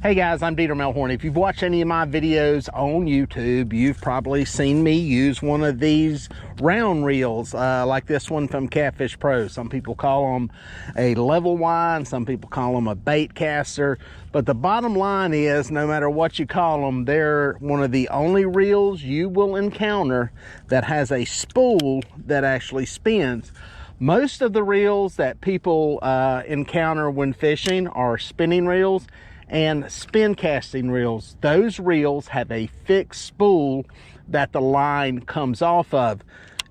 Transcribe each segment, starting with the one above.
Hey guys, I'm Dieter Melhorn. If you've watched any of my videos on YouTube, you've probably seen me use one of these round reels, like this one from Catfish Pro. Some people call them a level wine, some people call them a bait caster. But the bottom line is, no matter what you call them, they're one of the only reels you will encounter that has a spool that actually spins. Most of the reels that people encounter when fishing are spinning reels and spin casting reels. Those reels have a fixed spool that the line comes off of.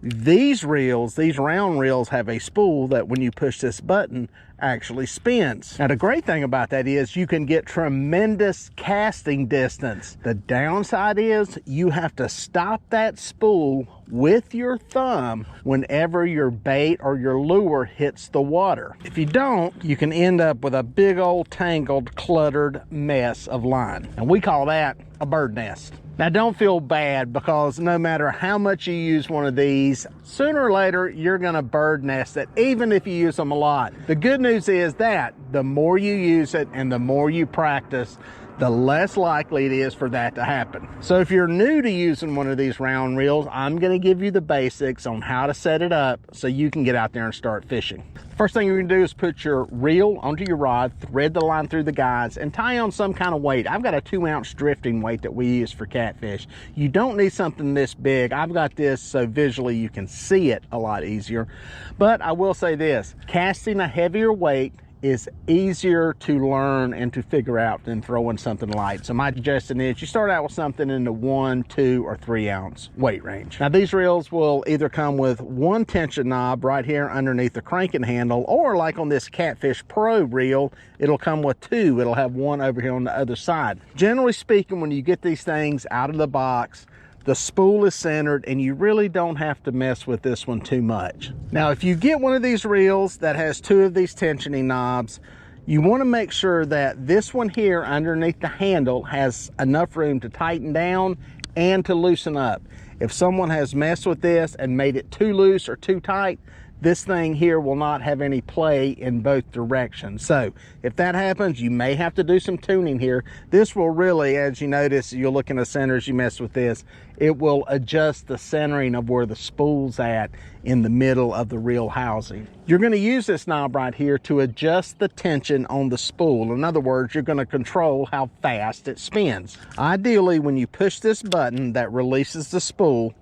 These reels, these round reels, have a spool that when you push this button actually spins. Now the great thing about that is you can get tremendous casting distance. The downside is you have to stop that spool with your thumb whenever your bait or your lure hits the water. If you don't, you can end up with a big old tangled, cluttered mess of line. And we call that a bird nest. Now don't feel bad, because no matter how much you use one of these, sooner or later you're gonna bird nest it, even if you use them a lot. The good news is that the more you use it and the more you practice, the less likely it is for that to happen. So if you're new to using one of these round reels, I'm gonna give you the basics on how to set it up so you can get out there and start fishing. First thing you're gonna do is put your reel onto your rod, thread the line through the guides, and tie on some kind of weight. I've got a 2-ounce drifting weight that we use for catfish. You don't need something this big. I've got this so visually you can see it a lot easier. But I will say this, casting a heavier weight is easier to learn and to figure out than throwing something light. So my suggestion is you start out with something in the 1, 2, or 3 ounce weight range. Now these reels will either come with one tension knob right here underneath the cranking handle, or like on this Catfish Pro reel, it'll come with 2. It'll have one over here on the other side. Generally speaking, when you get these things out of the box, the spool is centered and you really don't have to mess with this one too much. Now, if you get one of these reels that has 2 of these tensioning knobs, you want to make sure that this one here underneath the handle has enough room to tighten down and to loosen up. If someone has messed with this and made it too loose or too tight, this thing here will not have any play in both directions. So if that happens, you may have to do some tuning here. This will really, as you notice, you'll look in the center as you mess with this, it will adjust the centering of where the spool's at in the middle of the reel housing. You're going to use this knob right here to adjust the tension on the spool. In other words, you're going to control how fast it spins. Ideally, when you push this button that releases the spool,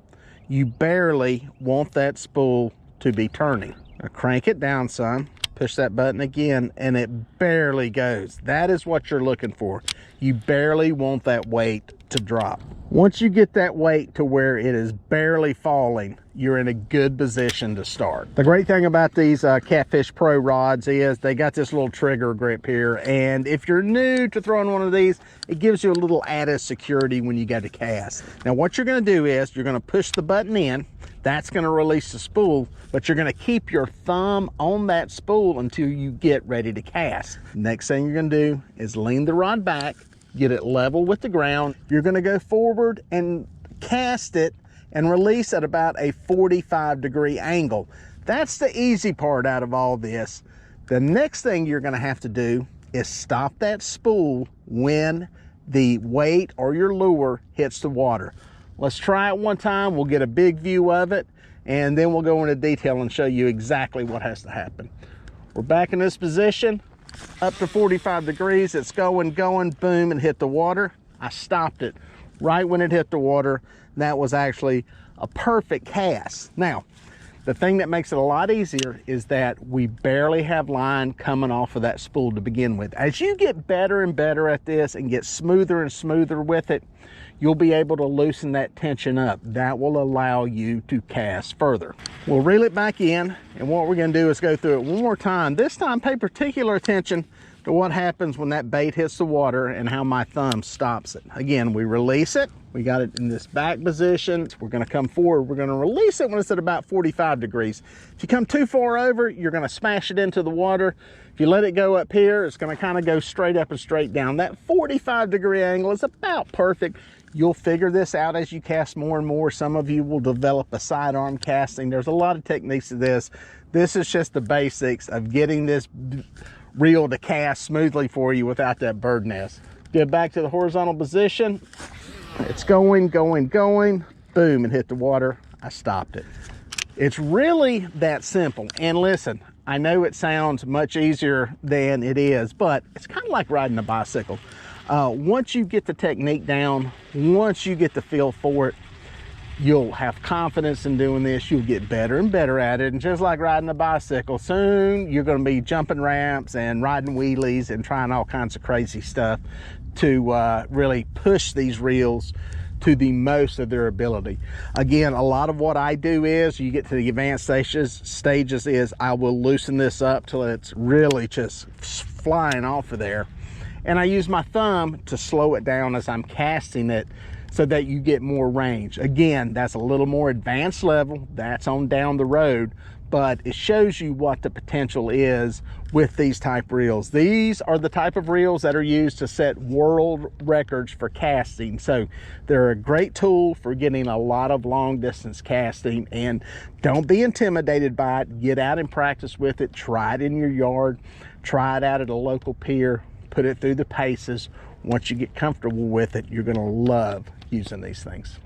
you barely want that spool to be turning. Now crank it down some, push that button again, and it barely goes. That is what you're looking for. You barely want that weight to drop. Once you get that weight to where it is barely falling, you're in a good position to start. The great thing about these Catfish Pro rods is they got this little trigger grip here, and if you're new to throwing one of these, it gives you a little added security when you got to cast. Now what you're going to do is you're going to push the button in. That's going to release the spool, but you're going to keep your thumb on that spool until you get ready to cast. Next thing you're going to do is lean the rod back, get it level with the ground. You're going to go forward and cast it and release at about a 45-degree angle. That's the easy part out of all this. The next thing you're going to have to do is stop that spool when the weight or your lure hits the water. Let's try it one time. We'll get a big view of it, and then we'll go into detail and show you exactly what has to happen. We're back in this position, up to 45 degrees. It's going, boom, and hit the water. I stopped it right when it hit the water. That was actually a perfect cast. Now, the thing that makes it a lot easier is that we barely have line coming off of that spool to begin with. As you get better and better at this and get smoother and smoother with it, you'll be able to loosen that tension up. That will allow you to cast further. We'll reel it back in, and what we're going to do is go through it one more time. This time, pay particular attention to what happens when that bait hits the water and how my thumb stops it. Again, we release it. We got it in this back position. We're going to come forward. We're going to release it when it's at about 45 degrees. If you come too far over, you're going to smash it into the water. If you let it go up here, it's going to kind of go straight up and straight down. That 45-degree angle is about perfect. You'll figure this out as you cast more and more. Some of you will develop a sidearm casting. There's a lot of techniques to this. This is just the basics of getting this reel to cast smoothly for you without that bird nest. Get back to the horizontal position. It's going. Boom, it hit the water. I stopped it. It's really that simple. And listen, I know it sounds much easier than it is, but it's kind of like riding a bicycle. Once you get the technique down, once you get the feel for it, you'll have confidence in doing this. You'll get better and better at it. And just like riding a bicycle, soon you're going to be jumping ramps and riding wheelies and trying all kinds of crazy stuff to really push these reels to the most of their ability. Again, a lot of what I do is, you get to the advanced stages is I will loosen this up till it's really just flying off of there. And I use my thumb to slow it down as I'm casting it so that you get more range. Again, that's a little more advanced level. That's on down the road, but it shows you what the potential is with these type reels. These are the type of reels that are used to set world records for casting. So they're a great tool for getting a lot of long distance casting, and don't be intimidated by it. Get out and practice with it. Try it in your yard. Try it out at a local pier. Put it through the paces. Once you get comfortable with it, you're gonna love using these things.